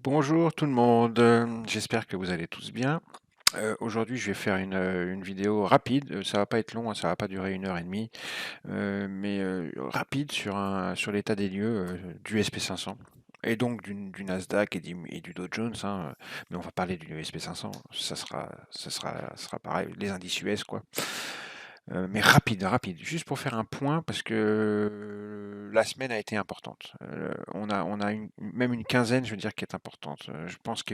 Bonjour tout le monde, j'espère que vous allez tous bien. Aujourd'hui, je vais faire une vidéo rapide, ça va pas être long, hein, ça va pas durer 1 heure et demie, mais rapide sur l'état des lieux du SP500 et donc du Nasdaq et du Dow Jones, hein, mais on va parler du SP500, ça sera pareil, les indices US quoi. Mais rapide, juste pour faire un point parce que la semaine a été importante. On a même une quinzaine, je veux dire, qui est importante. Je pense que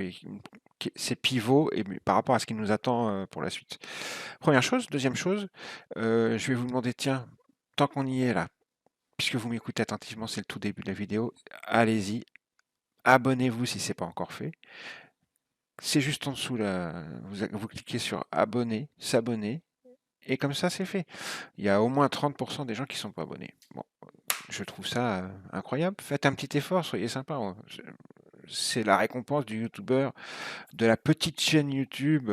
c'est pivot et par rapport à ce qui nous attend pour la suite. Première chose. Deuxième chose, je vais vous demander, tiens, tant qu'on y est là, puisque vous m'écoutez attentivement, c'est le tout début de la vidéo, allez-y, abonnez-vous si c'est pas encore fait. C'est juste en dessous là, vous cliquez sur abonner, s'abonner, et comme ça c'est fait. Il y a au moins 30% des gens qui sont pas abonnés. Bon, je trouve ça incroyable. Faites un petit effort, soyez sympa. C'est la récompense du youtubeur, de la petite chaîne YouTube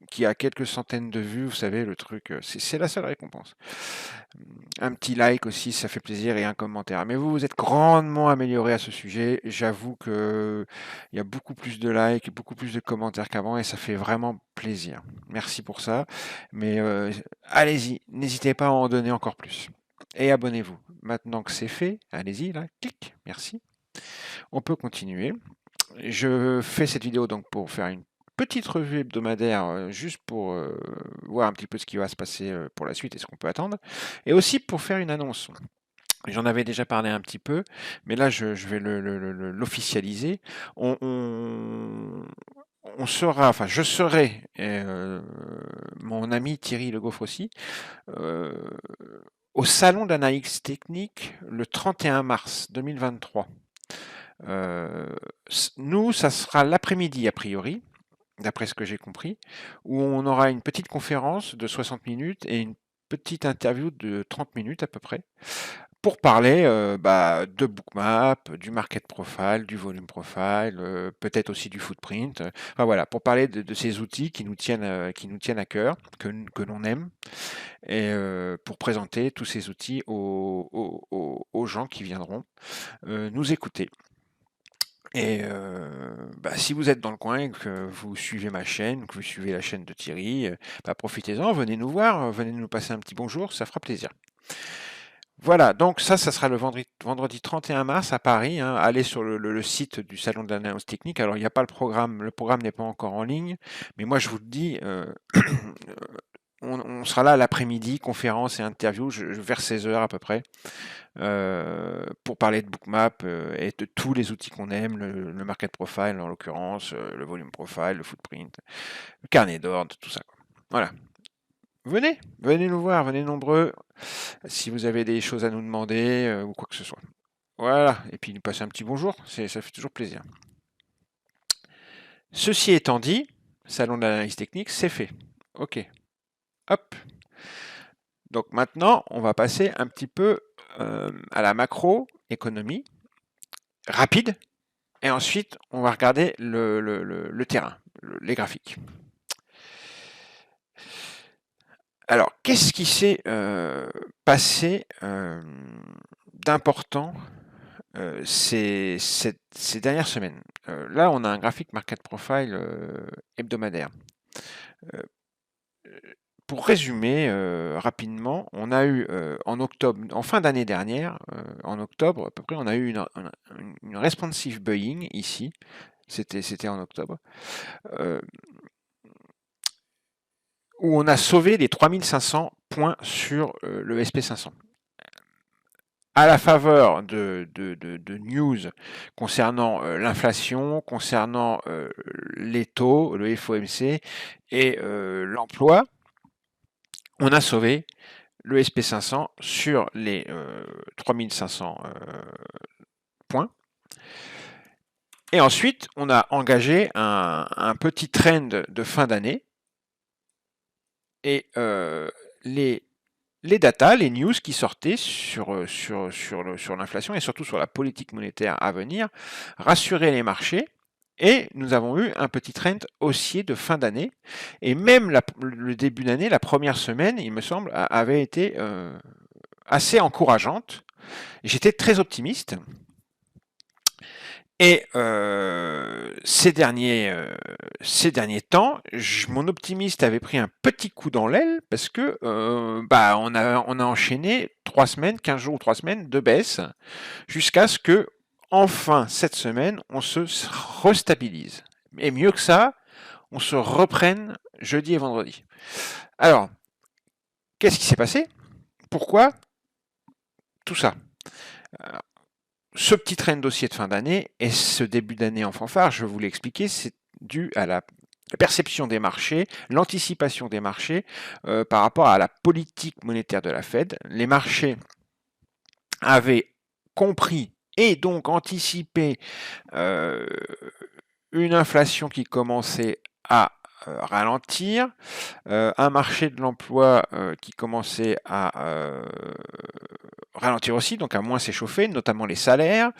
qui a quelques centaines de vues, vous savez, le truc, c'est la seule récompense. Un petit like aussi, ça fait plaisir, et un commentaire. Mais vous, vous êtes grandement amélioré à ce sujet. J'avoue que il y a beaucoup plus de likes, beaucoup plus de commentaires qu'avant, et ça fait vraiment plaisir. Merci pour ça. Mais allez-y, n'hésitez pas à en donner encore plus. Et abonnez-vous. Maintenant que c'est fait, allez-y, là, clic, merci. On peut continuer. Je fais cette vidéo donc pour faire une petite revue hebdomadaire, juste pour voir un petit peu ce qui va se passer pour la suite et ce qu'on peut attendre. Et aussi pour faire une annonce. J'en avais déjà parlé un petit peu, mais là je vais l'officialiser. On sera, enfin je serai, mon ami Thierry Le Goffre aussi, euh, au salon d'Analyse Technique le 31 mars 2023. Nous, ça sera l'après-midi a priori, d'après ce que j'ai compris, où on aura une petite conférence de 60 minutes et une petite interview de 30 minutes à peu près, pour parler de Bookmap, du market profile, du volume profile, peut-être aussi du footprint. Enfin voilà, pour parler de ces outils qui nous tiennent à cœur, que l'on aime, et pour présenter tous ces outils aux gens qui viendront nous écouter. Et si vous êtes dans le coin et que vous suivez ma chaîne, que vous suivez la chaîne de Thierry, profitez-en, venez nous voir, venez nous passer un petit bonjour, ça fera plaisir. Voilà, donc ça sera le vendredi 31 mars à Paris, hein. Allez sur le site du Salon de l'Annonce Technique. Alors, il n'y a pas le programme n'est pas encore en ligne, mais moi je vous le dis, on sera là l'après-midi, conférence et interview, vers 16 heures à peu près, pour parler de Bookmap et de tous les outils qu'on aime, le market profile en l'occurrence, le volume profile, le footprint, le carnet d'ordre, tout ça, quoi. Voilà. Venez nous voir, venez nombreux, si vous avez des choses à nous demander ou quoi que ce soit. Voilà, et puis nous passer un petit bonjour, ça fait toujours plaisir. Ceci étant dit, salon de l'analyse technique, c'est fait. Ok, hop. Donc maintenant, on va passer un petit peu à la macroéconomie, rapide, et ensuite, on va regarder le terrain, les graphiques. Alors, qu'est-ce qui s'est passé d'important ces dernières semaines? Là, on a un graphique market profile hebdomadaire. Pour résumer rapidement, on a eu en octobre, en fin d'année dernière, en octobre à peu près, on a eu une responsive buying ici. C'était en octobre. Où on a sauvé les 3500 points sur le SP500. À la faveur de news concernant l'inflation, concernant les taux, le FOMC et l'emploi, on a sauvé le SP500 sur les 3500 points. Et ensuite, on a engagé un petit trend de fin d'année. Et les datas, les news qui sortaient sur l'inflation et surtout sur la politique monétaire à venir rassuraient les marchés. Et nous avons eu un petit trend haussier de fin d'année. Et même le début d'année, la première semaine, il me semble, avait été assez encourageante. J'étais très optimiste. Et ces derniers temps, mon optimiste avait pris un petit coup dans l'aile parce que bah, on a enchaîné 3 semaines, 15 jours ou 3 semaines de baisse jusqu'à ce que, enfin, cette semaine, on se restabilise. Et mieux que ça, on se reprenne jeudi et vendredi. Alors, qu'est-ce qui s'est passé? Pourquoi tout ça? Ce petit train de dossier de fin d'année et ce début d'année en fanfare, je vous l'ai expliqué, c'est dû à la perception des marchés, l'anticipation des marchés par rapport à la politique monétaire de la Fed. Les marchés avaient compris et donc anticipé une inflation qui commençait à ralentir, un marché de l'emploi qui commençait à ralentir aussi, donc à moins s'échauffer, notamment les salaires,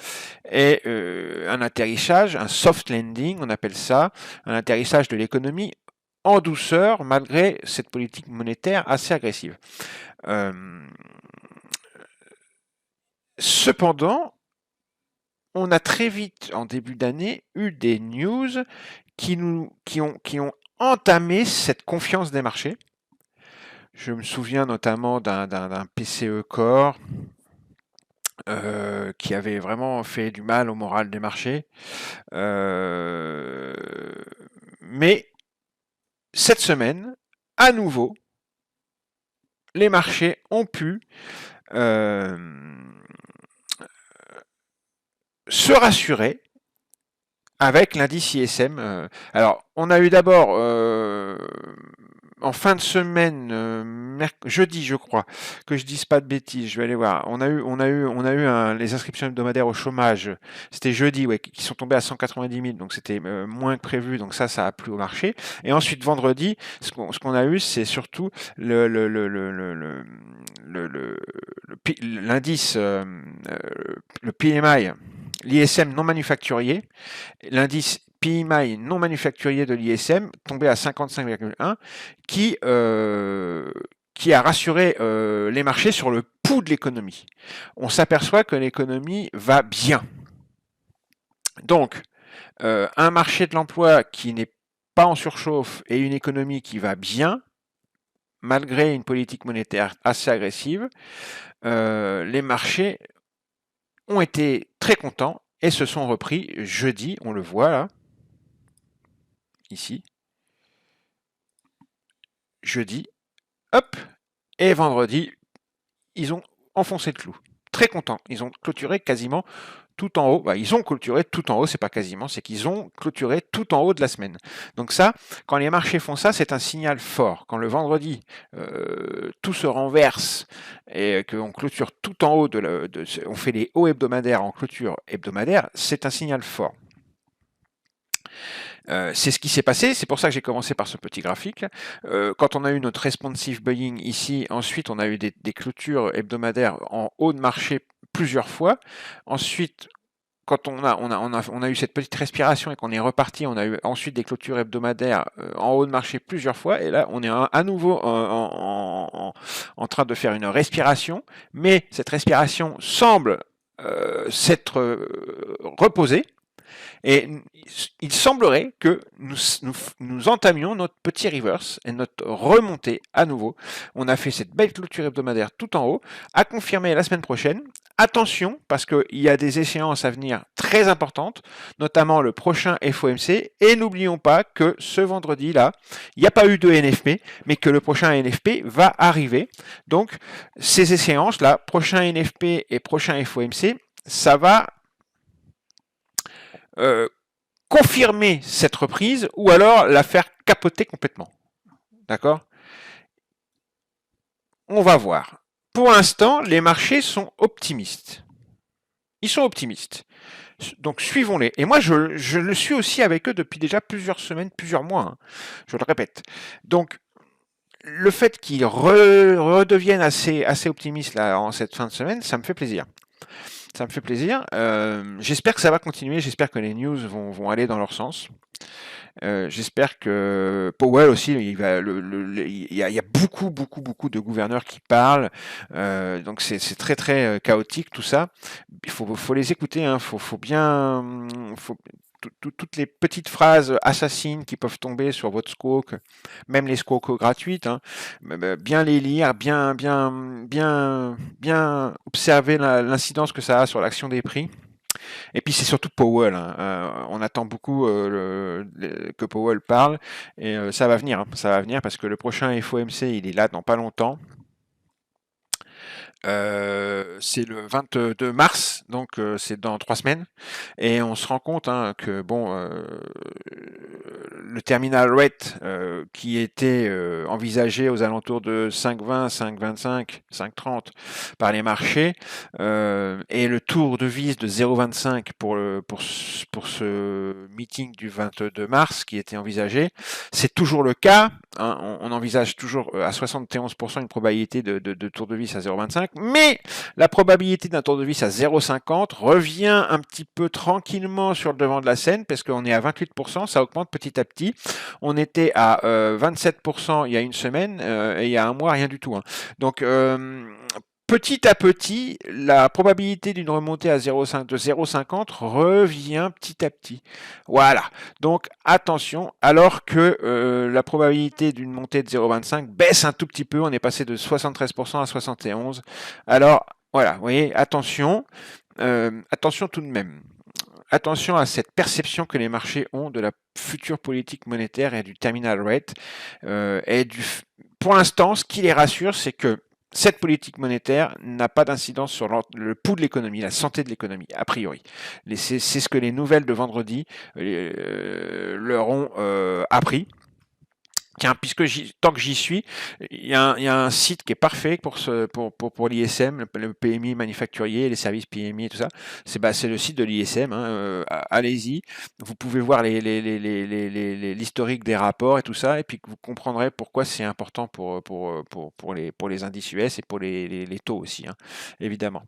et un atterrissage, un soft landing, on appelle ça, un atterrissage de l'économie en douceur, malgré cette politique monétaire assez agressive. Cependant, on a très vite, en début d'année, eu des news qui ont entamé cette confiance des marchés. Je me souviens notamment d'un PCE Core qui avait vraiment fait du mal au moral des marchés. Mais cette semaine, à nouveau, les marchés ont pu se rassurer avec l'indice ISM. Alors, on a eu d'abord en fin de semaine, jeudi, je crois, que je dise pas de bêtises, je vais aller voir. On a eu les inscriptions hebdomadaires au chômage. C'était jeudi, ouais, qui sont tombées à 190 000, donc c'était moins que prévu, donc ça a plu au marché. Et ensuite vendredi, ce qu'on a eu, c'est surtout l'indice, le PMI, l'ISM non manufacturier, l'indice PMI non manufacturier de l'ISM tombé à 55,1 qui a rassuré les marchés sur le pouls de l'économie. On s'aperçoit que l'économie va bien. Donc, un marché de l'emploi qui n'est pas en surchauffe et une économie qui va bien, malgré une politique monétaire assez agressive, les marchés ont été très contents et se sont repris jeudi, on le voit là, ici, jeudi, hop, et vendredi, ils ont enfoncé le clou. Très contents. Ils ont clôturé quasiment tout en haut. Bah, ils ont clôturé tout en haut, c'est pas quasiment, c'est qu'ils ont clôturé tout en haut de la semaine. Donc ça, quand les marchés font ça, c'est un signal fort. Quand le vendredi, tout se renverse et qu'on clôture tout en haut, on fait les hauts hebdomadaires en clôture hebdomadaire, c'est un signal fort. C'est ce qui s'est passé, c'est pour ça que j'ai commencé par ce petit graphique. Quand on a eu notre responsive buying ici, ensuite on a eu des clôtures hebdomadaires en haut de marché plusieurs fois. Ensuite, quand on a eu cette petite respiration et qu'on est reparti, on a eu ensuite des clôtures hebdomadaires en haut de marché plusieurs fois, et là on est à nouveau en train de faire une respiration, mais cette respiration semble s'être reposée. Et il semblerait que nous entamions notre petit reverse et notre remontée à nouveau. On a fait cette belle clôture hebdomadaire tout en haut, à confirmer la semaine prochaine. Attention, parce qu'il y a des échéances à venir très importantes, notamment le prochain FOMC. Et n'oublions pas que ce vendredi-là, il n'y a pas eu de NFP, mais que le prochain NFP va arriver. Donc, ces échéances-là, prochain NFP et prochain FOMC, ça va confirmer cette reprise ou alors la faire capoter complètement. D'accord? On va voir. Pour l'instant, les marchés sont optimistes. Ils sont optimistes. Donc suivons-les. Et moi, je le suis aussi avec eux depuis déjà plusieurs semaines, plusieurs mois. Hein. Je le répète. Donc, le fait qu'ils redeviennent assez optimistes là, en cette fin de semaine, ça me fait plaisir. Ça me fait plaisir. J'espère que ça va continuer. J'espère que les news vont aller dans leur sens. J'espère que Powell aussi, il y a beaucoup de gouverneurs qui parlent, donc c'est très très chaotique tout ça. Il faut les écouter, hein, faut bien, faut toutes les petites phrases assassines qui peuvent tomber sur votre squawk, même les squawks gratuites, hein, bien les lire, bien observer l'incidence que ça a sur l'action des prix. Et puis c'est surtout Powell, hein. On attend beaucoup que Powell parle et ça va venir, hein. Ça va venir parce que le prochain FOMC, il est là dans pas longtemps. C'est le 22 mars, donc c'est dans 3 semaines. Et on se rend compte, hein, que bon, le terminal rate qui était envisagé aux alentours de 5,20, 5,25, 5,30 par les marchés, et le tour de vis de 0,25 pour ce meeting du 22 mars qui était envisagé, c'est toujours le cas, hein. On envisage toujours à 71% une probabilité de tour de vis à 0,25, mais la probabilité d'un tour de vis à 0,50 revient un petit peu tranquillement sur le devant de la scène parce qu'on est à 28%, ça augmente petit à petit. On était à 27% il y a une semaine et il y a un mois, rien du tout, hein. Donc, petit à petit, la probabilité d'une remontée à 0,50 revient petit à petit. Voilà. Donc attention, alors que la probabilité d'une montée de 0,25 baisse un tout petit peu, on est passé de 73% à 71%. Alors voilà, vous voyez, attention, attention tout de même. Attention à cette perception que les marchés ont de la future politique monétaire et du terminal rate. Pour l'instant, ce qui les rassure, c'est que cette politique monétaire n'a pas d'incidence sur le pouls de l'économie, la santé de l'économie, a priori. C'est ce que les nouvelles de vendredi leur ont appris. Tiens, tant que j'y suis, il y a un site qui est parfait pour l'ISM, le PMI manufacturier, les services PMI et tout ça. C'est le site de l'ISM, hein, allez-y. Vous pouvez voir l'historique des rapports et tout ça, et puis vous comprendrez pourquoi c'est important pour les indices US et pour les taux aussi, hein, évidemment.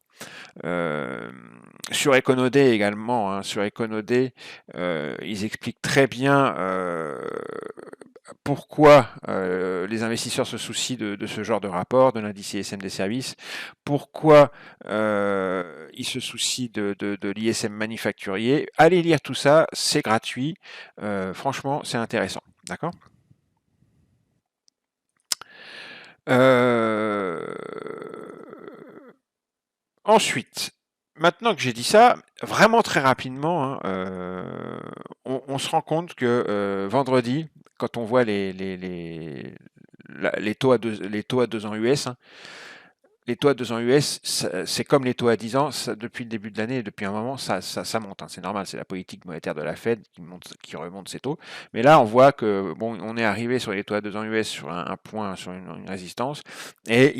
Sur Econodé également, hein, sur Econodé, ils expliquent très bien pourquoi les investisseurs se soucient de ce genre de rapport, de l'indice ISM des services, pourquoi ils se soucient de l'ISM manufacturier. Allez lire tout ça, c'est gratuit. Franchement, c'est intéressant. D'accord ? Ensuite, maintenant que j'ai dit ça, vraiment très rapidement, hein, on se rend compte que vendredi, quand on voit les taux à 2 ans US, hein, les taux à 2 ans US, c'est comme les taux à 10 ans, depuis le début de l'année, depuis un moment, ça monte, hein, c'est normal, c'est la politique monétaire de la Fed qui remonte ses taux. Mais là, on voit que bon, on est arrivé sur les taux à 2 ans US sur un point, sur une résistance, et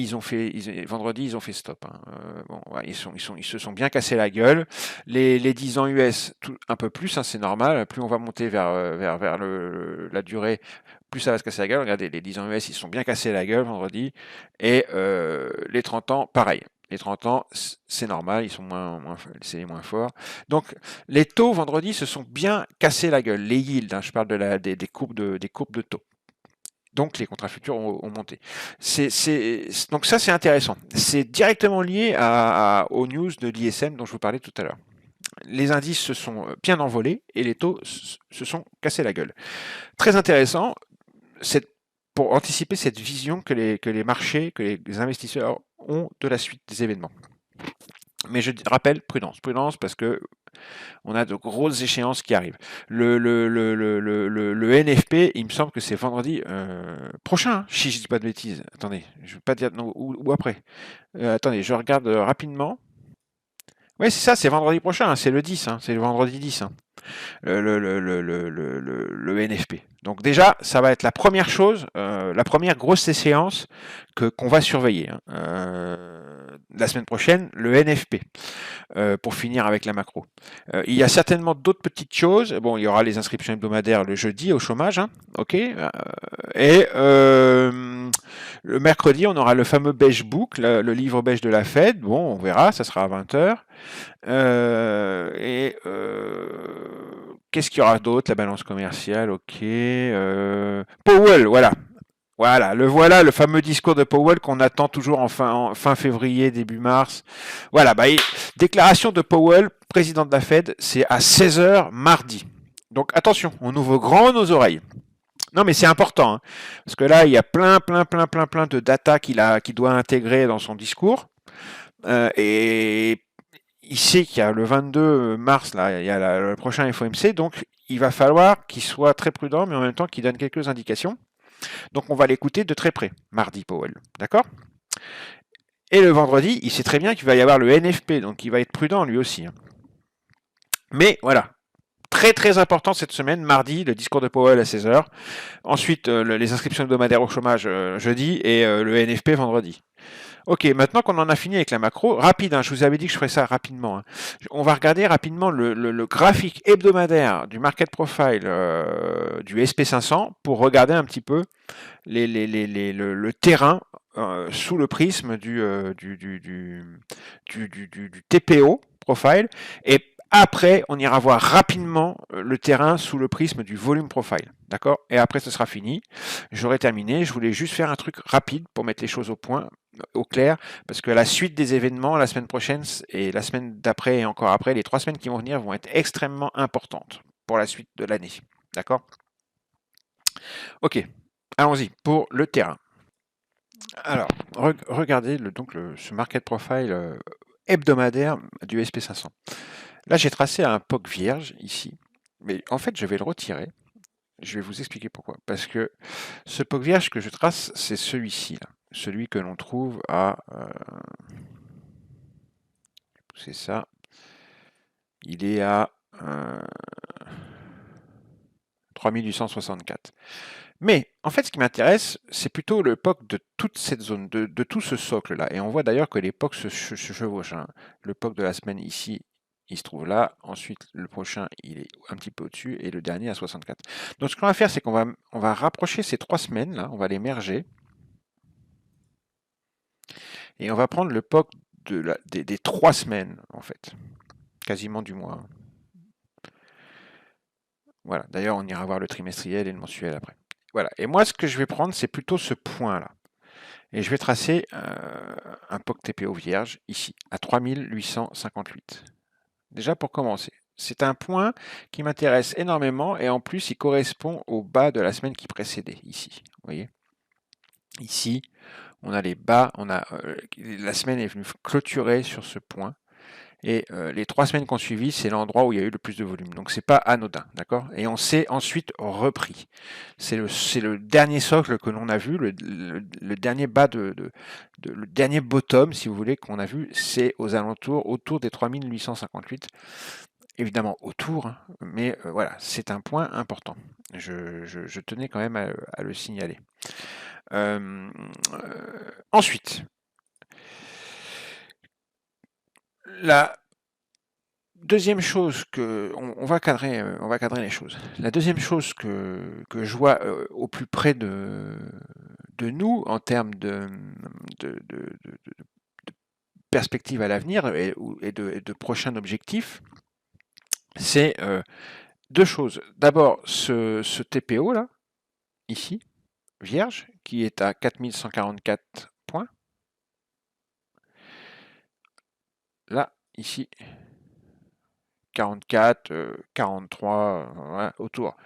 vendredi, ils ont fait stop, hein. Bon, ouais, ils se sont bien cassés la gueule. Les 10 ans US, un peu plus, hein, c'est normal. Plus on va monter vers la durée, plus ça va se casser la gueule. Regardez, les 10 ans US, ils se sont bien cassés la gueule vendredi. Et les 30 ans, pareil. Les 30 ans, c'est normal, ils sont c'est moins forts. Donc, les taux vendredi se sont bien cassés la gueule. Les yields, hein, je parle des courbes de taux. Donc, les contrats futurs ont monté. Donc, ça, c'est intéressant. C'est directement lié aux news de l'ISM dont je vous parlais tout à l'heure. Les indices se sont bien envolés et les taux se sont cassés la gueule. Très intéressant. Pour anticiper cette vision que les marchés, que les investisseurs ont de la suite des événements. Mais je rappelle, prudence parce que on a de grosses échéances qui arrivent. Le NFP, il me semble que c'est vendredi prochain, hein, si je dis pas de bêtises. Attendez, je ne veux pas dire non, ou après. Attendez, je regarde rapidement. Oui, c'est ça, c'est vendredi prochain, hein, c'est le 10, hein, c'est le vendredi 10. Hein. Le NFP. Donc déjà, ça va être la première chose, la première grosse séance qu'on va surveiller, hein. La semaine prochaine, le NFP, pour finir avec la macro. Il y a certainement d'autres petites choses. Bon, il y aura les inscriptions hebdomadaires le jeudi au chômage, hein, ok. Et le mercredi, on aura le fameux Beige Book, le livre beige de la Fed. Bon, on verra, ça sera à 20h. Qu'est-ce qu'il y aura d'autre? La balance commerciale, ok. Powell, voilà. Voilà, le fameux discours de Powell qu'on attend toujours en fin février, début mars. Voilà, déclaration de Powell, président de la Fed, c'est à 16 heures mardi. Donc attention, on ouvre grand nos oreilles. Non, mais c'est important, hein, parce que là, il y a plein de data qu'il doit intégrer dans son discours. Et il sait qu'il y a le 22 mars, là, il y a le prochain FOMC, donc il va falloir qu'il soit très prudent, mais en même temps qu'il donne quelques indications. Donc on va l'écouter de très près, mardi, Powell. D'accord? Et le vendredi, il sait très bien qu'il va y avoir le NFP, donc il va être prudent lui aussi. Mais voilà, très important cette semaine, mardi, le discours de Powell à 16h. Ensuite, les inscriptions hebdomadaires au chômage jeudi et le NFP vendredi. Ok, maintenant qu'on en a fini avec la macro, rapide, hein, je vous avais dit que je ferais ça rapidement. Hein. On va regarder rapidement le graphique hebdomadaire du market profile du SP500 pour regarder un petit peu le terrain sous le prisme du TPO profile. Et après, on ira voir rapidement le terrain sous le prisme du volume profile. D'accord? Et après, ce sera fini. J'aurai terminé. Je voulais juste faire un truc rapide pour mettre les choses au point, au clair, parce que la suite des événements, la semaine prochaine et la semaine d'après et encore après, les 3 semaines qui vont venir vont être extrêmement importantes pour la suite de l'année. D'accord? Ok, allons-y pour le terrain. Alors, regardez ce market profile hebdomadaire du SP500. Là, j'ai tracé un POC vierge ici, mais en fait, je vais le retirer. Je vais vous expliquer pourquoi. Parce que ce POC vierge que je trace, c'est celui-ci, celui que l'on trouve à... c'est ça. Il est à 3864. Mais en fait, ce qui m'intéresse, c'est plutôt le POC de toute cette zone, de tout ce socle-là. Et on voit d'ailleurs que les POC se chevauchent. Hein. Le POC de la semaine ici, il se trouve là. Ensuite, le prochain, il est un petit peu au-dessus. Et le dernier à 64. Donc, ce qu'on va faire, c'est qu'on va rapprocher ces 3 semaines-là. On va les merger. Et on va prendre le POC des 3 semaines, en fait. Quasiment du mois. Voilà. D'ailleurs, on ira voir le trimestriel et le mensuel après. Voilà. Et moi, ce que je vais prendre, c'est plutôt ce point-là. Et je vais tracer un POC TPO vierge ici, à 3858. Déjà pour commencer. C'est un point qui m'intéresse énormément et en plus, il correspond au bas de la semaine qui précédait, ici. Vous voyez? Ici, on a les bas, la semaine est venue clôturer sur ce point. Et les 3 semaines qu'on suivi, c'est l'endroit où il y a eu le plus de volume. Donc c'est pas anodin, d'accord? Et on s'est ensuite repris. C'est le dernier socle que l'on a vu, le dernier bas le dernier bottom, si vous voulez, qu'on a vu, c'est aux alentours, autour des 3858. Évidemment autour, hein, mais voilà, c'est un point important. Je tenais quand même à le signaler. Ensuite, la deuxième chose on va cadrer les choses. La deuxième chose que je vois au plus près de nous en termes de perspective à l'avenir et de prochains objectifs, c'est 2 choses. D'abord, ce TPO là, ici, vierge, qui est à 4144 points. Là, ici, 44, 43, ouais, autour.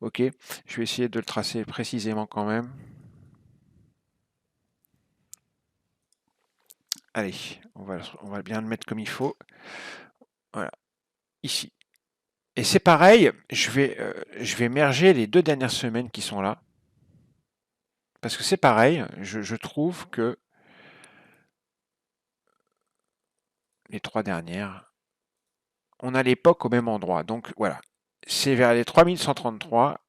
Ok, je vais essayer de le tracer précisément quand même. Allez, on va bien le mettre comme il faut. Voilà, ici. Et c'est pareil, je vais merger les 2 dernières semaines qui sont là. Parce que c'est pareil, je trouve que les 3 dernières, on a l'époque au même endroit. Donc voilà, c'est vers les 3133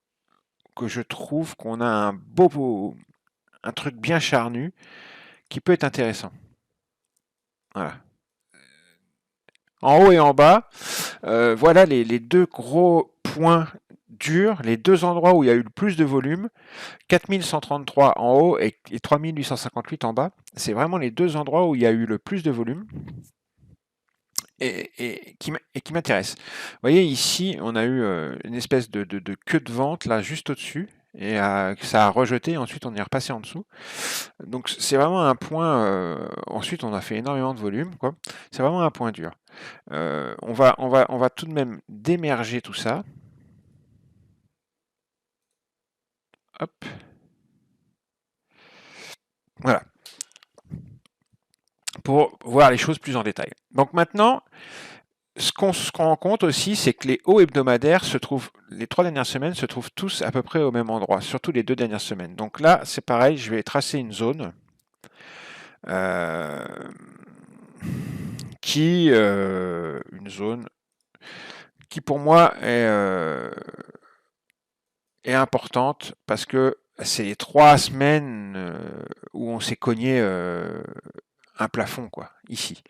que je trouve qu'on a un truc bien charnu qui peut être intéressant. Voilà. En haut et en bas, voilà les 2 gros points durs, les 2 endroits où il y a eu le plus de volume, 4133 en haut et 3858 en bas. C'est vraiment les 2 endroits où il y a eu le plus de volume. et qui m'intéresse. Vous voyez ici, on a eu une espèce de queue de vente là juste au-dessus et ça a rejeté. Ensuite, on est repassé en dessous. Donc c'est vraiment un point. Ensuite, on a fait énormément de volume, quoi. C'est vraiment un point dur. On va tout de même démerger tout ça. Hop. Voilà. Pour voir les choses plus en détail. Donc maintenant, ce qu'on rend compte aussi, c'est que les hauts hebdomadaires se trouvent, les 3 dernières semaines se trouvent tous à peu près au même endroit, surtout les 2 dernières semaines. Donc là, c'est pareil, je vais tracer une zone euh, une zone qui pour moi est importante parce que c'est les 3 semaines où on s'est cogné un plafond, quoi, ici.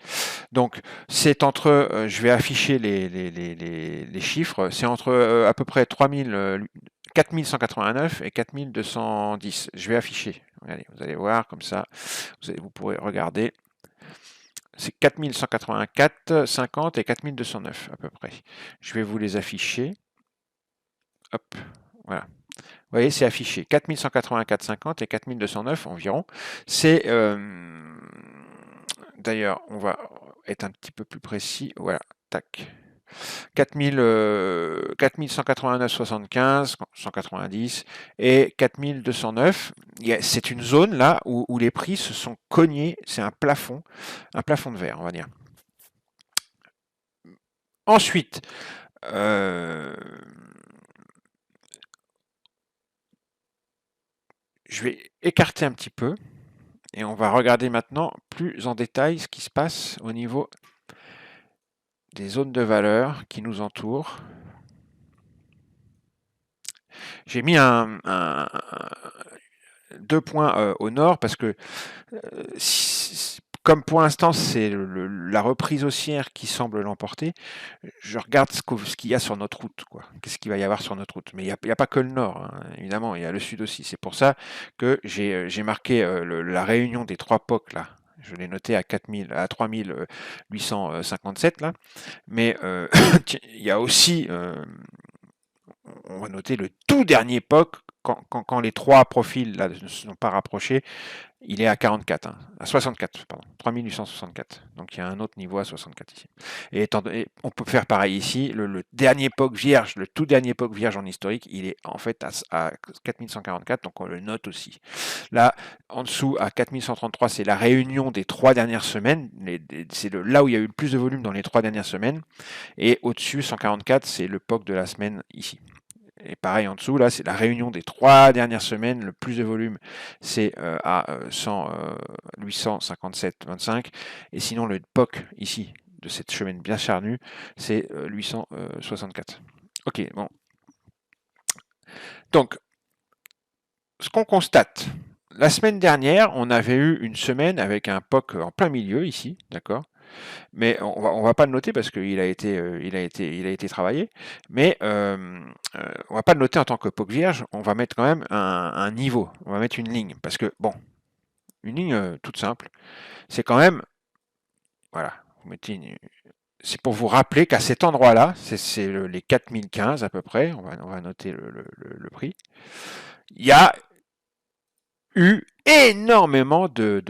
Donc, c'est entre, je vais afficher les chiffres, c'est entre à peu près 4189 et 4210. Je vais afficher. Regardez, vous allez voir comme ça, vous pourrez regarder. C'est 4184, 50 et 4209 à peu près. Je vais vous les afficher. Hop, voilà. Vous voyez, c'est affiché 4184, 50 et 4209 environ. C'est d'ailleurs, on va être un petit peu plus précis. Voilà, tac. 4189, 75, 190 et 4209. C'est une zone là où les prix se sont cognés. C'est un plafond de verre, on va dire. Ensuite, je vais écarter un petit peu et on va regarder maintenant plus en détail ce qui se passe au niveau des zones de valeur qui nous entourent. J'ai mis deux points au nord parce que comme pour l'instant c'est la reprise haussière qui semble l'emporter, je regarde ce qu'il y a sur notre route, quoi. Qu'est-ce qu'il va y avoir sur notre route. Mais il n'y a pas que le nord, hein, évidemment, il y a le sud aussi. C'est pour ça que j'ai marqué la réunion des 3 POC là. Je l'ai noté à 3857 là. Mais il y a aussi, on va noter le tout dernier POC quand les 3 profils là, ne se sont pas rapprochés. Il est à 44, hein, à 64, pardon, 3864. Donc il y a un autre niveau à 64 ici. Et on peut faire pareil ici. Le dernier POC vierge, le tout dernier POC vierge en historique, il est en fait à 4144, donc on le note aussi. Là, en dessous, à 4133, c'est la réunion des 3 dernières semaines. C'est là où il y a eu le plus de volume dans les 3 dernières semaines. Et au-dessus, 144, c'est le POC de la semaine ici. Et pareil en dessous, là, c'est la réunion des 3 dernières semaines. Le plus de volume, c'est à 857,25. Et sinon, le POC ici, de cette semaine bien charnue, c'est 864. Ok, bon. Donc, ce qu'on constate, la semaine dernière, on avait eu une semaine avec un POC en plein milieu ici, d'accord? Mais on va pas le noter parce qu'il a été travaillé. Mais on va pas le noter en tant que POC vierge. On va mettre quand même un niveau. On va mettre une ligne parce que bon, une ligne toute simple. C'est quand même, voilà, vous mettez c'est pour vous rappeler qu'à cet endroit-là, c'est les 4015 à peu près. On va noter le prix. Il y a eu énormément de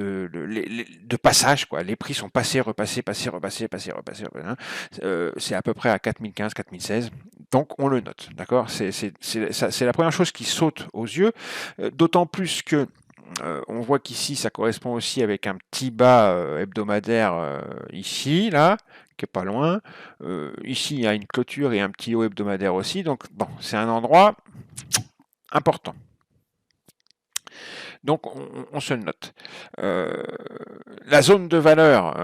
passages, quoi. Les prix sont passés, repassés, passés, repassés, passés, repassés. Hein. C'est à peu près à 4015, 4016. Donc on le note, d'accord. C'est la première chose qui saute aux yeux, d'autant plus que on voit qu'ici ça correspond aussi avec un petit bas hebdomadaire ici, là, qui est pas loin. Ici il y a une clôture et un petit haut hebdomadaire aussi. Donc bon, c'est un endroit important. Donc on se le note. La zone de valeur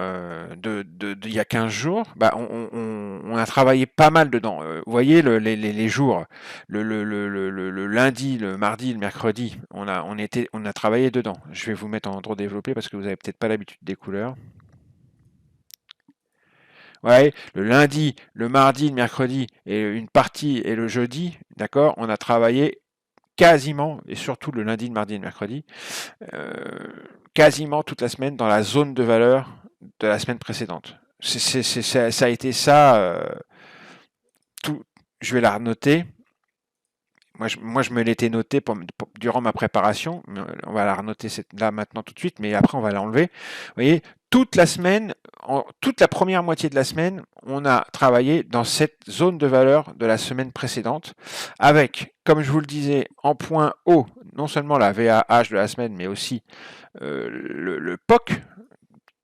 d'il y a 15 jours, bah, on a travaillé pas mal dedans. Vous voyez les jours, le lundi, le mardi, le mercredi, on a travaillé dedans. Je vais vous mettre en trop développé parce que vous n'avez peut-être pas l'habitude des couleurs. Ouais, le lundi, le mardi, le mercredi et une partie et le jeudi, d'accord, on a travaillé quasiment, et surtout le lundi, le mardi et le mercredi, quasiment toute la semaine dans la zone de valeur de la semaine précédente. Ça a été ça. Je vais la renoter. Moi, je me l'étais noté durant ma préparation. On va la renoter là maintenant tout de suite, mais après on va l'enlever. Vous voyez, toute la semaine, toute la première moitié de la semaine, on a travaillé dans cette zone de valeur de la semaine précédente, avec, comme je vous le disais, en point haut, non seulement la VAH de la semaine, mais aussi le POC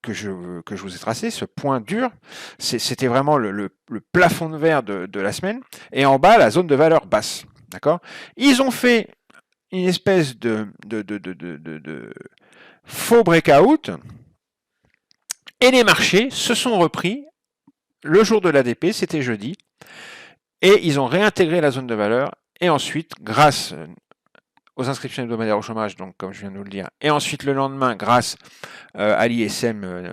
que je vous ai tracé, ce point dur, c'était vraiment le plafond de verre de la semaine, et en bas, la zone de valeur basse. D'accord? Ils ont fait une espèce de faux breakout, et les marchés se sont repris le jour de l'ADP, c'était jeudi, et ils ont réintégré la zone de valeur, et ensuite, grâce aux inscriptions hebdomadaires au chômage, donc comme je viens de vous le dire, et ensuite le lendemain, grâce à l'ISM,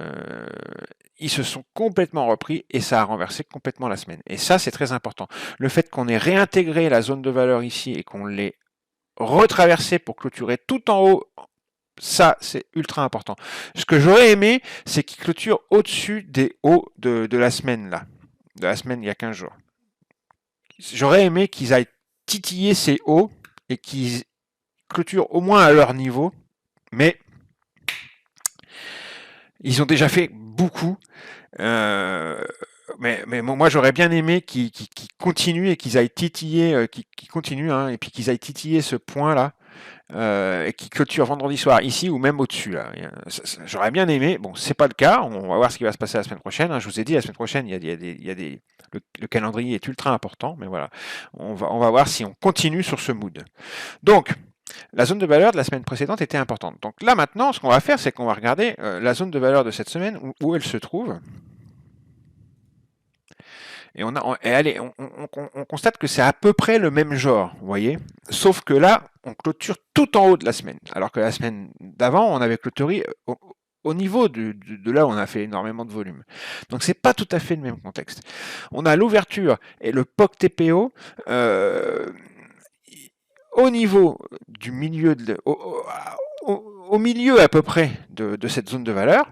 ils se sont complètement repris et ça a renversé complètement la semaine. Et ça, c'est très important. Le fait qu'on ait réintégré la zone de valeur ici et qu'on l'ait retraversé pour clôturer tout en haut, ça, c'est ultra important. Ce que j'aurais aimé, c'est qu'ils clôturent au-dessus des hauts de la semaine, là. De la semaine il y a 15 jours. J'aurais aimé qu'ils aillent titiller ces hauts et qu'ils clôturent au moins à leur niveau, mais ils ont déjà fait beaucoup. Mais moi, j'aurais bien aimé qu'ils continuent et qu'ils aillent titiller, qu'ils continuent, hein, et puis qu'ils aillent titiller ce point-là, et qu'ils clôturent vendredi soir ici ou même au-dessus. Là. J'aurais bien aimé. Bon, c'est pas le cas. On va voir ce qui va se passer la semaine prochaine. Hein. Je vous ai dit, la semaine prochaine, le calendrier est ultra important, mais voilà. On va voir si on continue sur ce mood. Donc, la zone de valeur de la semaine précédente était importante. Donc là, maintenant, ce qu'on va faire, c'est qu'on va regarder la zone de valeur de cette semaine, où elle se trouve. Et on constate que c'est à peu près le même genre, vous voyez. Sauf que là, on clôture tout en haut de la semaine. Alors que la semaine d'avant, on avait clôturé au niveau de là où on a fait énormément de volume. Donc c'est pas tout à fait le même contexte. On a l'ouverture et le POC TPO au niveau du milieu, au milieu à peu près de cette zone de valeur,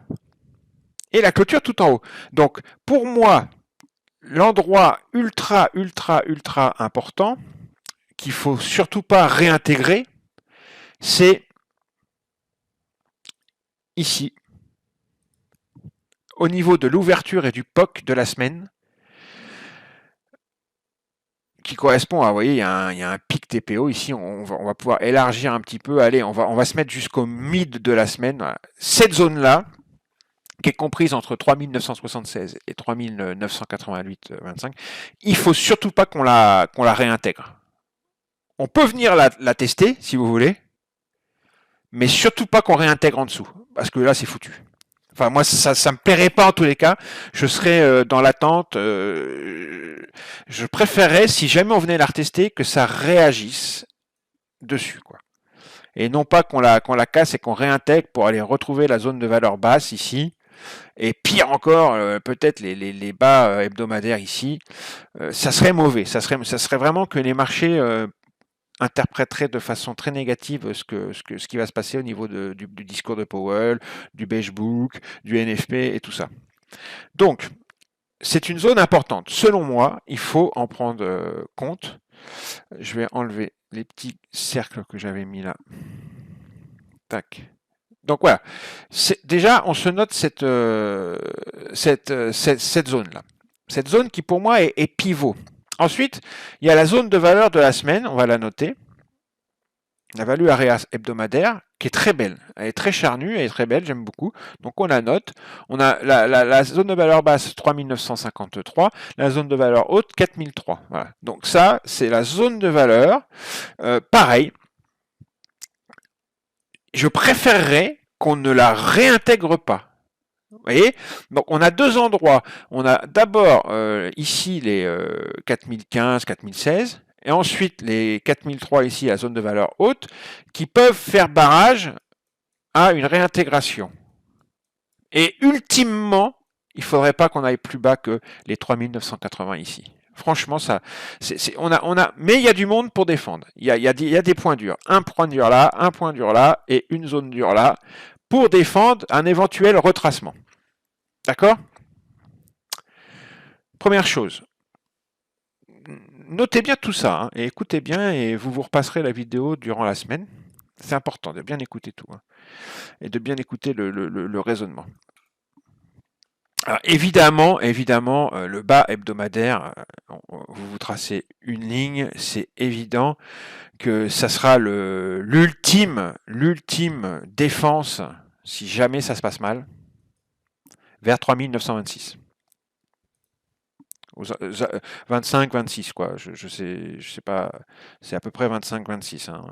et la clôture tout en haut. Donc pour moi, l'endroit ultra important qu'il faut surtout pas réintégrer, c'est ici, au niveau de l'ouverture et du POC de la semaine, qui correspond à, vous voyez, il y a un pic TPO ici, on va pouvoir élargir un petit peu, allez, on va se mettre jusqu'au mid de la semaine. Voilà. Cette zone-là, qui est comprise entre 3976 et 3988,25, il faut surtout pas qu'on la réintègre. On peut venir la tester, si vous voulez, mais surtout pas qu'on réintègre en dessous, parce que là, c'est foutu. Enfin, moi, ça me plairait pas en tous les cas. Je serais dans l'attente. Je préférerais, si jamais on venait la retester, que ça réagisse dessus, quoi. Et non pas qu'on la casse et qu'on réintègre pour aller retrouver la zone de valeur basse ici. Et pire encore, peut-être les bas hebdomadaires ici. Ça serait mauvais. Ça serait vraiment que les marchés interpréterait de façon très négative ce qui va se passer au niveau du discours de Powell, du Beige Book, du NFP et tout ça. Donc, c'est une zone importante. Selon moi, il faut en prendre compte. Je vais enlever les petits cercles que j'avais mis là. Tac. Donc voilà. Déjà, on se note cette zone-là. Cette zone qui, pour moi, est pivot. Ensuite, il y a la zone de valeur de la semaine, on va la noter. La value area hebdomadaire, qui est très belle. Elle est très charnue, elle est très belle, j'aime beaucoup. Donc on la note. On a la zone de valeur basse 3953, la zone de valeur haute 4003. Voilà. Donc ça, c'est la zone de valeur. Pareil, je préférerais qu'on ne la réintègre pas. Vous voyez? Donc on a deux endroits. On a d'abord ici les 4015, 4016, et ensuite les 4003 ici, la zone de valeur haute, qui peuvent faire barrage à une réintégration. Et ultimement, il ne faudrait pas qu'on aille plus bas que les 3980 ici. Franchement, mais il y a du monde pour défendre. Il y a des points durs. Un point dur là, et une zone dure là, pour défendre un éventuel retracement. D'accord ? Première chose, notez bien tout ça, hein, et écoutez bien, et vous vous repasserez la vidéo durant la semaine. C'est important de bien écouter tout, hein, et de bien écouter le raisonnement. Alors, évidemment, le bas hebdomadaire, vous tracez une ligne, c'est évident que ça sera l'ultime défense si jamais ça se passe mal, vers 3926. 25, 26 quoi. Je sais pas, c'est à peu près 25, 26. Hein.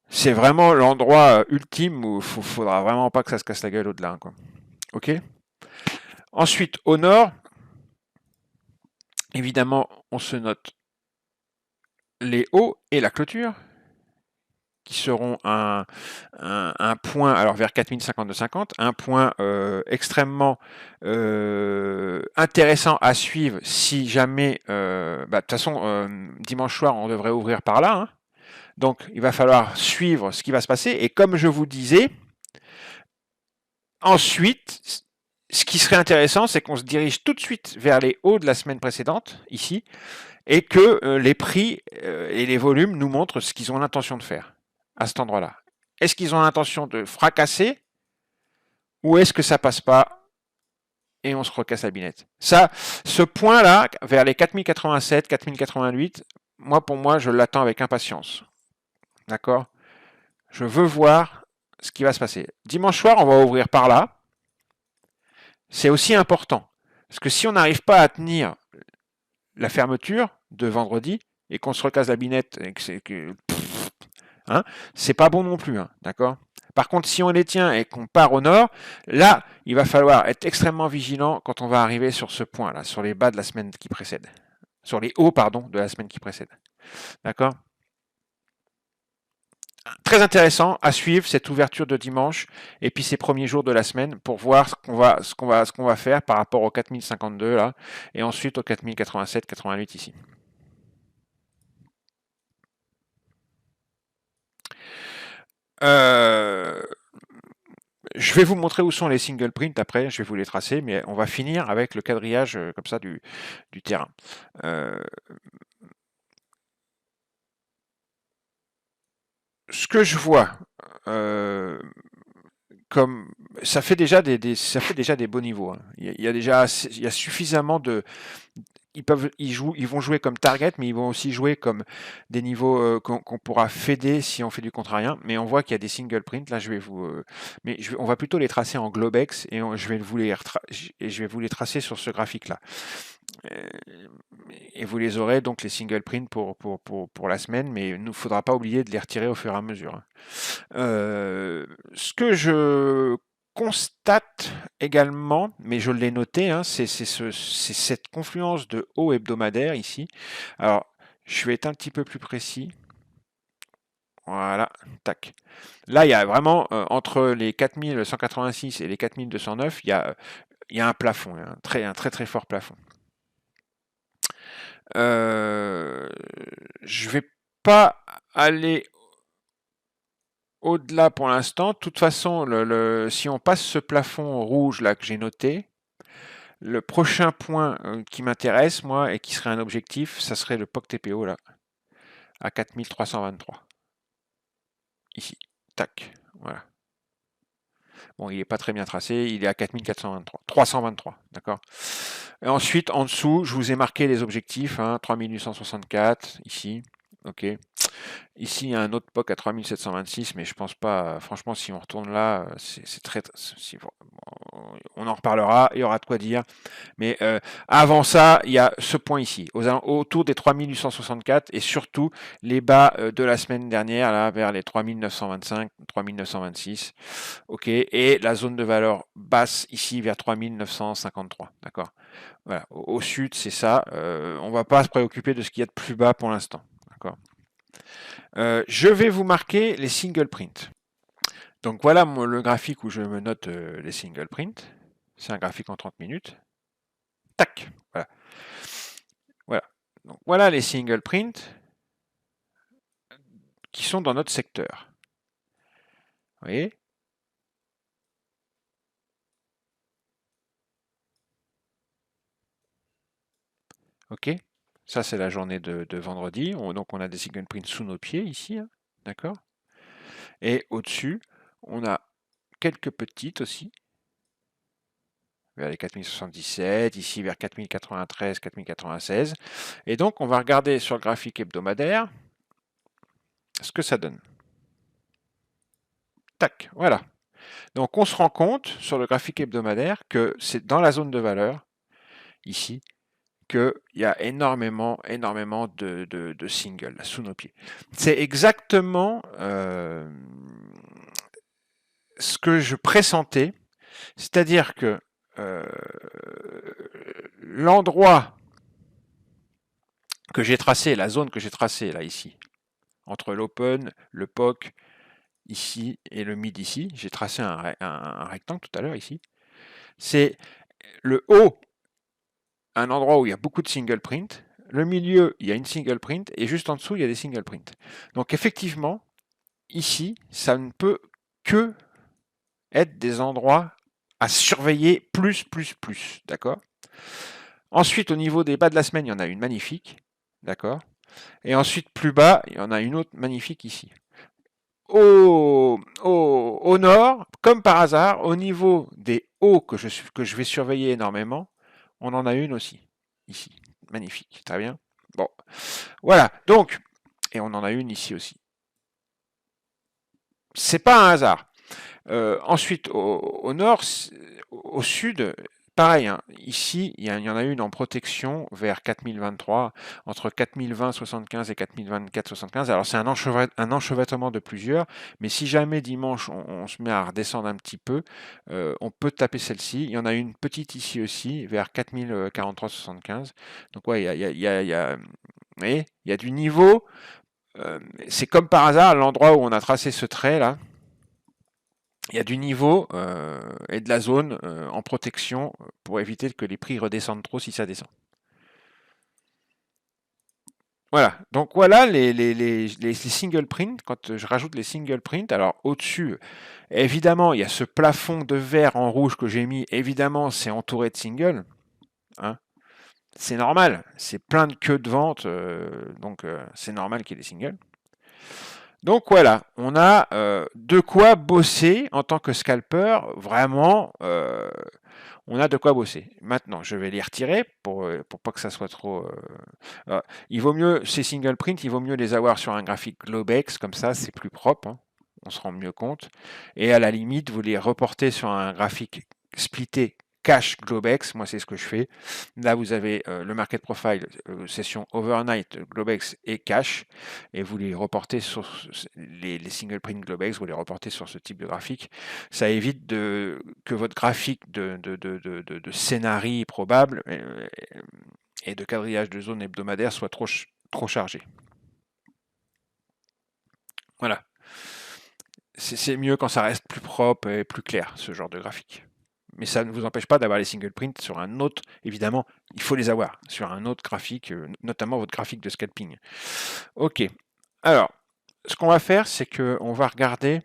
C'est vraiment l'endroit ultime où faudra vraiment pas que ça se casse la gueule au-delà, quoi. Ok. Ensuite, au nord, évidemment, on se note les hauts et la clôture, qui seront un point, alors vers 4052,50, un point extrêmement intéressant à suivre si jamais, de toute façon, dimanche soir, on devrait ouvrir par là, hein. Donc, il va falloir suivre ce qui va se passer. Et comme je vous disais, ensuite, ce qui serait intéressant, c'est qu'on se dirige tout de suite vers les hauts de la semaine précédente, ici, et que les prix et les volumes nous montrent ce qu'ils ont l'intention de faire à cet endroit-là. Est-ce qu'ils ont l'intention de fracasser ou est-ce que ça passe pas et on se recasse la binette? Ça, ce point-là, vers les 4087, 4088, pour moi, je l'attends avec impatience. D'accord? Je veux voir ce qui va se passer. Dimanche soir, on va ouvrir par là. C'est aussi important. Parce que si on n'arrive pas à tenir la fermeture de vendredi et qu'on se recasse la binette et que hein, c'est pas bon non plus, hein, d'accord? Par contre, si on les tient et qu'on part au nord, là, il va falloir être extrêmement vigilant quand on va arriver sur ce point-là, sur les bas de la semaine qui précède. Sur les hauts, pardon, de la semaine qui précède. D'accord? Très intéressant à suivre cette ouverture de dimanche et puis ces premiers jours de la semaine pour voir ce qu'on va faire par rapport au 4052 là et ensuite au 4087, 88 ici. Je vais vous montrer où sont les single prints après, je vais vous les tracer, mais on va finir avec le quadrillage comme ça du terrain. Ce que je vois, comme ça fait déjà des beaux niveaux. Hein. Il y a suffisamment de, ils vont jouer comme target, mais ils vont aussi jouer comme des niveaux qu'on pourra fader si on fait du contrarien. Mais on voit qu'il y a des single print. Là, on va plutôt les tracer en Globex et je vais vous les tracer sur ce graphique-là. Et vous les aurez donc les single print pour la semaine, mais il ne faudra pas oublier de les retirer au fur et à mesure. Ce que je constate également, mais je l'ai noté, hein, c'est cette confluence de hauts hebdomadaires ici. Alors, je vais être un petit peu plus précis. Voilà, tac. Là, il y a vraiment, entre les 4186 et les 4209, il y a un plafond, un très très fort plafond. Je vais pas aller au-delà pour l'instant. De toute façon, si on passe ce plafond rouge là que j'ai noté, le prochain point qui m'intéresse, moi, et qui serait un objectif, ça serait le POC TPO là, à 4323. Ici. Tac. Voilà. Bon, il n'est pas très bien tracé, il est à 4423. 323, d'accord. Et ensuite, en dessous, je vous ai marqué les objectifs, hein, 3864, ici. Ok. Ici, il y a un autre POC à 3726, mais je pense pas, franchement, si on retourne là, c'est très, on en reparlera, il y aura de quoi dire. Mais avant ça, il y a ce point ici, autour des 3864 et surtout les bas de la semaine dernière, là, vers les 3925, 3926. Ok, et la zone de valeur basse ici vers 3953. D'accord. Voilà. Au sud, c'est ça. On ne va pas se préoccuper de ce qu'il y a de plus bas pour l'instant. D'accord. Je vais vous marquer les single print. Donc voilà le graphique où je me note les single print. C'est un graphique en 30 minutes. Tac. Voilà. Voilà. Donc voilà les single print qui sont dans notre secteur. Vous voyez? Ok? Ça, c'est la journée de vendredi. Donc, on a des single prints sous nos pieds ici, hein, d'accord? Et au-dessus, on a quelques petites aussi, vers les 4077, ici vers 4093, 4096. Et donc, on va regarder sur le graphique hebdomadaire ce que ça donne. Tac, voilà. Donc, on se rend compte sur le graphique hebdomadaire que c'est dans la zone de valeur, ici, qu'il y a énormément de singles là, sous nos pieds. C'est exactement ce que je pressentais, c'est-à-dire que l'endroit que j'ai tracé, la zone que j'ai tracée là ici, entre l'open, le POC ici et le mid ici, j'ai tracé un rectangle tout à l'heure ici, c'est le haut, un endroit où il y a beaucoup de single print, le milieu, il y a une single print, et juste en dessous, il y a des single print. Donc effectivement, ici, ça ne peut que être des endroits à surveiller plus, d'accord? Ensuite, au niveau des bas de la semaine, il y en a une magnifique, d'accord? Et ensuite, plus bas, il y en a une autre magnifique ici. Au nord, comme par hasard, au niveau des hauts que je vais surveiller énormément, on en a une aussi, ici. Magnifique, très bien. Bon, voilà, donc, et on en a une ici aussi. C'est pas un hasard. Ensuite, au nord, au sud, pareil, hein, ici, il y en a une en protection vers 4023, entre 4020-75 et 4024-75. Alors, c'est un enchevêtrement de plusieurs, mais si jamais dimanche, on se met à redescendre un petit peu, on peut taper celle-ci. Il y en a une petite ici aussi, vers 4043-75. Donc, ouais, vous voyez, il y a du niveau. C'est comme par hasard, l'endroit où on a tracé ce trait là, il y a du niveau et de la zone en protection pour éviter que les prix redescendent trop si ça descend. Voilà, donc voilà les single print. Quand je rajoute les single print, alors au-dessus, évidemment, il y a ce plafond de vert en rouge que j'ai mis. Évidemment, c'est entouré de singles. Hein. C'est normal, c'est plein de queues de vente, donc c'est normal qu'il y ait des singles. Donc voilà, on a de quoi bosser en tant que scalper, vraiment, on a de quoi bosser. Maintenant, je vais les retirer pour pas que ça soit trop... il vaut mieux, ces single print, il vaut mieux les avoir sur un graphique Globex, comme ça c'est plus propre, hein, on se rend mieux compte. Et à la limite, vous les reportez sur un graphique splitté cache Globex, moi c'est ce que je fais. Là vous avez le market profile session overnight Globex et cache, et vous les reportez sur les single print Globex, vous les reportez sur ce type de graphique. Ça évite que votre graphique de scénarii probable et de quadrillage de zone hebdomadaire soit trop chargé. Voilà. C'est mieux quand ça reste plus propre et plus clair, ce genre de graphique. Mais ça ne vous empêche pas d'avoir les single print sur un autre, évidemment, il faut les avoir sur un autre graphique, notamment votre graphique de scalping. Ok, alors, ce qu'on va faire, c'est qu'on va regarder,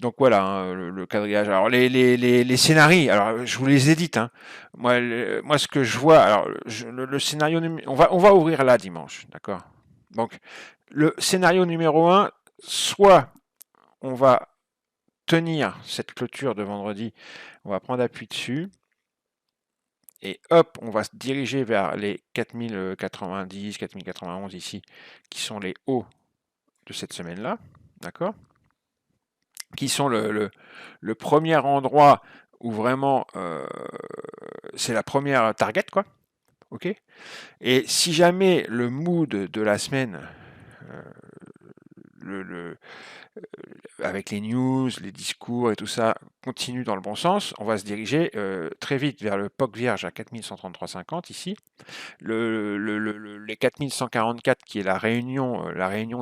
donc voilà, hein, le quadrillage. Alors, les scénarios, alors je vous les édite. Hein. Moi, ce que je vois, alors le scénario, on va ouvrir là dimanche, d'accord? Donc, le scénario numéro 1, soit on va tenir cette clôture de vendredi, on va prendre appui dessus, et hop, on va se diriger vers les 4090, 4091 ici, qui sont les hauts de cette semaine-là, d'accord? Qui sont le premier endroit où vraiment c'est la première target, quoi. Ok. Et si jamais le mood de la semaine, avec les news, les discours et tout ça, continue dans le bon sens, on va se diriger très vite vers le POC vierge à 4133,50 ici, les 4144 qui est la réunion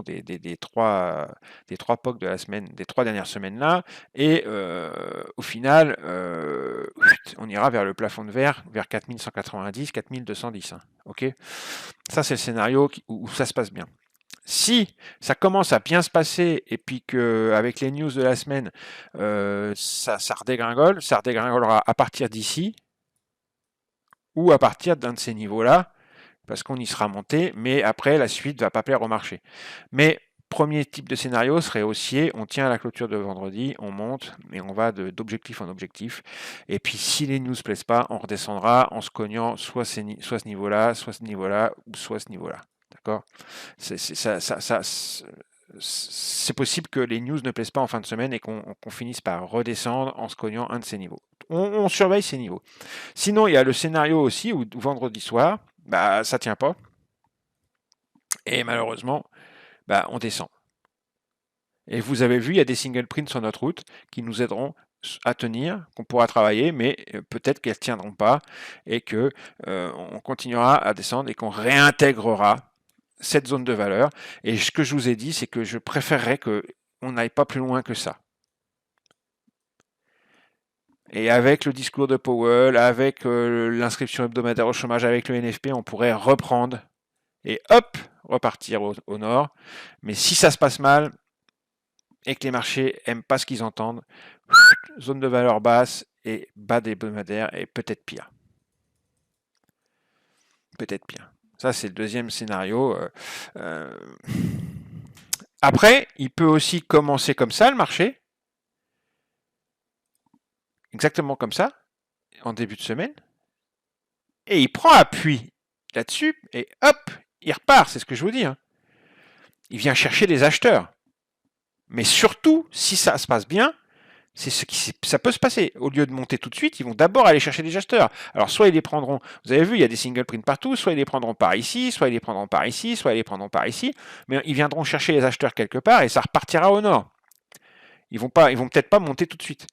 des trois POC de la semaine, des 3 dernières semaines là, et au final, on ira vers le plafond de verre, vers 4190, 4210. Hein, ok, ça c'est le scénario où ça se passe bien. Si ça commence à bien se passer et puis que avec les news de la semaine, ça redégringolera à partir d'ici ou à partir d'un de ces niveaux-là parce qu'on y sera monté, mais après, la suite ne va pas plaire au marché. Mais premier type de scénario serait haussier, on tient à la clôture de vendredi, on monte, et on va d'objectif en objectif. Et puis si les news ne plaisent pas, on redescendra en se cognant soit ce niveau-là, soit ce niveau-là, ou soit ce niveau-là. D'accord? C'est possible que les news ne plaisent pas en fin de semaine et qu'on finisse par redescendre en se cognant un de ces niveaux. On surveille ces niveaux. Sinon, il y a le scénario aussi où vendredi soir, bah, ça tient pas. Et malheureusement, bah, on descend. Et vous avez vu, il y a des single prints sur notre route qui nous aideront à tenir, qu'on pourra travailler, mais peut-être qu'elles ne tiendront pas et que on continuera à descendre et qu'on réintégrera cette zone de valeur. Et ce que je vous ai dit, c'est que je préférerais qu'on n'aille pas plus loin que ça. Et avec le discours de Powell, avec l'inscription hebdomadaire au chômage, avec le NFP, on pourrait reprendre et hop, repartir au nord. Mais si ça se passe mal et que les marchés n'aiment pas ce qu'ils entendent, zone de valeur basse et bas hebdomadaire et peut-être pire. Peut-être pire. Ça, c'est le deuxième scénario. Après, il peut aussi commencer comme ça, le marché. Exactement comme ça, en début de semaine. Et il prend appui là-dessus et hop, il repart. C'est ce que je vous dis. Hein. Il vient chercher des acheteurs. Mais surtout, si ça se passe bien, ça peut se passer. Au lieu de monter tout de suite, ils vont d'abord aller chercher des acheteurs. Alors, soit ils les prendront, vous avez vu, il y a des single prints partout, soit ils les prendront par ici, soit ils les prendront par ici, soit ils les prendront par ici, mais ils viendront chercher les acheteurs quelque part et ça repartira au nord. Ils vont peut-être pas monter tout de suite.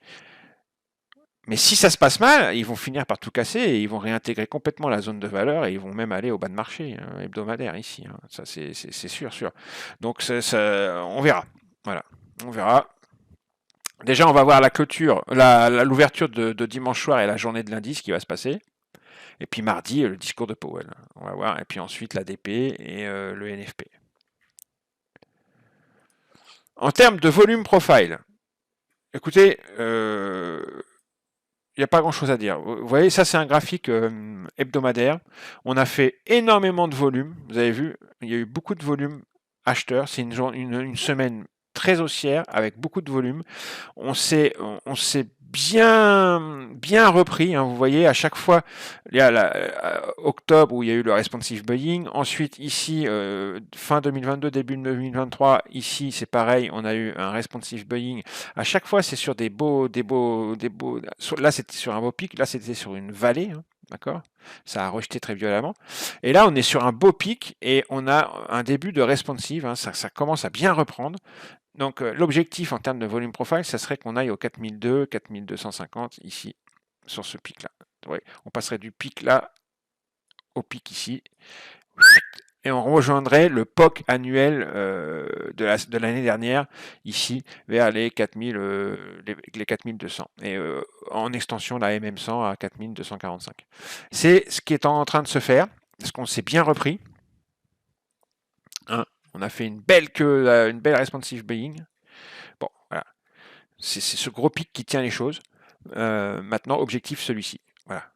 Mais si ça se passe mal, ils vont finir par tout casser et ils vont réintégrer complètement la zone de valeur et ils vont même aller au bas de marché hebdomadaire ici. Hein. Ça, c'est sûr. Donc, on verra. Voilà, on verra. Déjà, on va voir la clôture, l'ouverture de dimanche soir et la journée de lundi, ce qui va se passer. Et puis mardi, le discours de Powell. On va voir. Et puis ensuite, l'ADP et le NFP. En termes de volume profile, écoutez, il n'y a pas grand-chose à dire. Vous voyez, ça c'est un graphique hebdomadaire. On a fait énormément de volume. Vous avez vu, il y a eu beaucoup de volume acheteurs. C'est une semaine très haussière avec beaucoup de volume. On s'est bien repris. Hein, vous voyez, à chaque fois, il y a octobre où il y a eu le responsive buying. Ensuite, ici, fin 2022, début 2023, ici, c'est pareil. On a eu un responsive buying. À chaque fois, c'est sur des beaux. Là, c'était sur un beau pic. Là, c'était sur une vallée. Hein, d'accord? Ça a rejeté très violemment. Et là, on est sur un beau pic et on a un début de responsive. Hein, ça commence à bien reprendre. Donc l'objectif en termes de volume profile, ça serait qu'on aille au 4002, 4250 ici, sur ce pic-là. Ouais, on passerait du pic là au pic ici. Et on rejoindrait le POC annuel de l'année dernière, ici, vers les 4200. Et en extension, la MM100 à 4245. C'est ce qui est en train de se faire, parce qu'on s'est bien repris. Hein, on a fait une belle responsive buying. Bon, voilà. C'est ce gros pic qui tient les choses. Maintenant, objectif celui-ci. Voilà.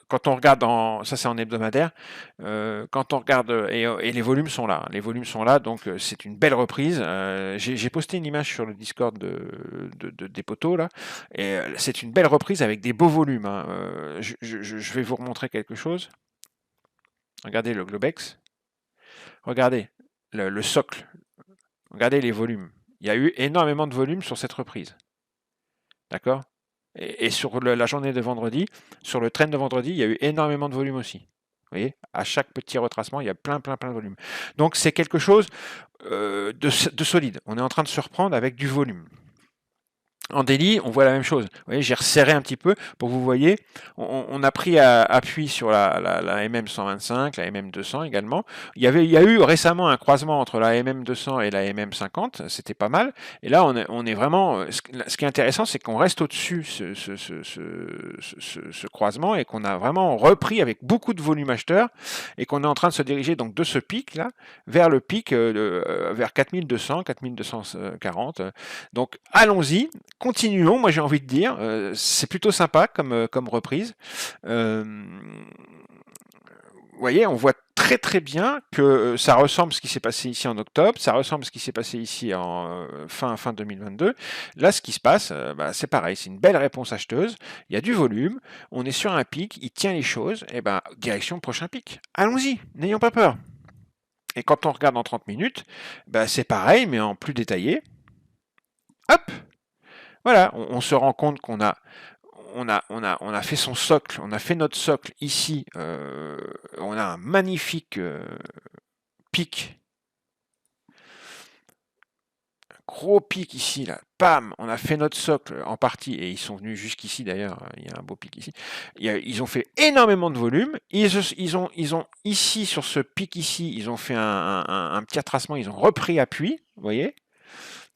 Quand on regarde, ça c'est en hebdomadaire, quand on regarde, et les volumes sont là, les volumes sont là, donc c'est une belle reprise. J'ai posté une image sur le Discord des potos là, et c'est une belle reprise avec des beaux volumes. Hein. Je vais vous remontrer quelque chose. Regardez le Globex, regardez le socle, regardez les volumes. Il y a eu énormément de volume sur cette reprise. D'accord? Et sur la journée de vendredi, sur le trend de vendredi, il y a eu énormément de volume aussi. Vous voyez, à chaque petit retracement, il y a plein de volume. Donc c'est quelque chose de solide. On est en train de se reprendre avec du volume. En daily, on voit la même chose. Vous voyez, j'ai resserré un petit peu pour que vous voyez. On a pris appui sur la MM125, la MM200 également. Il y a eu récemment un croisement entre la MM200 et la MM50. C'était pas mal. Et là, on est vraiment. Ce qui est intéressant, c'est qu'on reste au-dessus ce croisement et qu'on a vraiment repris avec beaucoup de volume acheteur et qu'on est en train de se diriger donc de ce pic là vers le pic vers 4200, 4240. Donc allons-y. Continuons, moi j'ai envie de dire, c'est plutôt sympa comme reprise. vous voyez, on voit très très bien que ça ressemble à ce qui s'est passé ici en octobre, ça ressemble à ce qui s'est passé ici en fin 2022. Là, ce qui se passe, c'est pareil, c'est une belle réponse acheteuse, il y a du volume, on est sur un pic, il tient les choses, et direction prochain pic. Allons-y, n'ayons pas peur. Et quand on regarde en 30 minutes, c'est pareil, mais en plus détaillé. Hop, voilà, on se rend compte qu'on a on a fait son socle, on a fait notre socle ici, on a un magnifique pic, un gros pic ici, là, bam, on a fait notre socle en partie, et ils sont venus jusqu'ici d'ailleurs, il y a un beau pic ici, ils ont fait énormément de volume, ils ont ici, sur ce pic ici, ils ont fait un petit retracement, ils ont repris appui, vous voyez.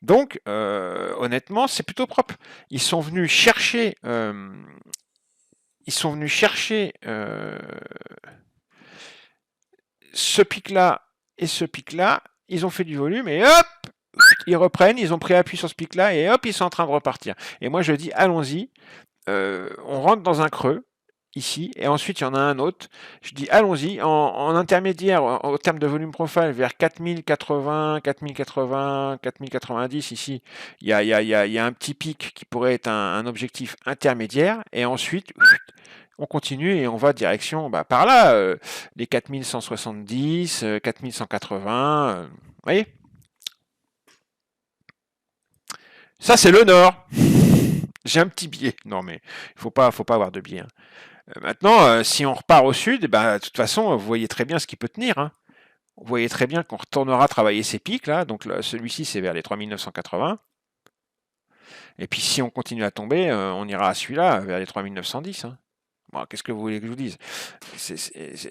Donc, honnêtement, c'est plutôt propre. Ils sont venus chercher ce pic-là et ce pic-là, ils ont fait du volume et hop, ils reprennent, ils ont pris appui sur ce pic-là et hop, ils sont en train de repartir. Et moi, je dis, allons-y, on rentre dans un creux, ici, et ensuite il y en a un autre. Je dis allons-y, en intermédiaire, au terme de volume profile, vers 4080, 4080, 4090, ici, il y a un petit pic qui pourrait être un objectif intermédiaire, et ensuite, on continue et on va direction, par là, les 4170, 4180, vous voyez. Ça, c'est le nord. J'ai un petit biais. Non, mais il faut pas avoir de biais. Hein. Maintenant, si on repart au sud, de toute façon, vous voyez très bien ce qui peut tenir. Hein. Vous voyez très bien qu'on retournera travailler ces pics là. Donc celui-ci, c'est vers les 3980. Et puis si on continue à tomber, on ira à celui-là, vers les 3910. Hein. Bon, qu'est-ce que vous voulez que je vous dise?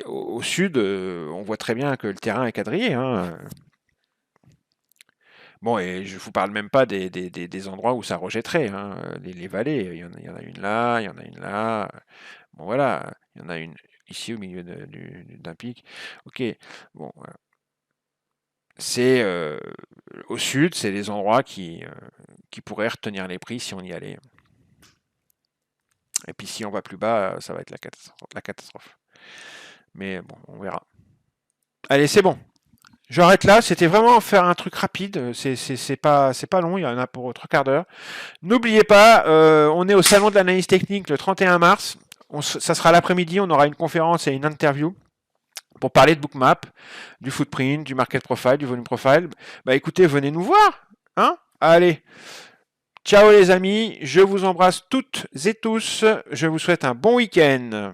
Au sud, on voit très bien que le terrain est quadrillé. Hein. Bon, et je vous parle même pas des endroits où ça rejetterait. Hein. Les vallées, il y en a une là, il y en a une là. Bon, voilà, il y en a une ici au milieu d'un pic. Ok, bon, voilà. C'est au sud, c'est des endroits qui pourraient retenir les prix si on y allait. Et puis si on va plus bas, ça va être la catastrophe. Mais bon, on verra. Allez, c'est bon. J'arrête là, c'était vraiment faire un truc rapide, c'est pas long, il y en a pour 3/4 d'heure. N'oubliez pas, on est au salon de l'analyse technique le 31 mars, ça sera l'après-midi, on aura une conférence et une interview pour parler de bookmap, du footprint, du market profile, du volume profile. Écoutez, venez nous voir, hein. Allez, ciao les amis, je vous embrasse toutes et tous, je vous souhaite un bon week-end.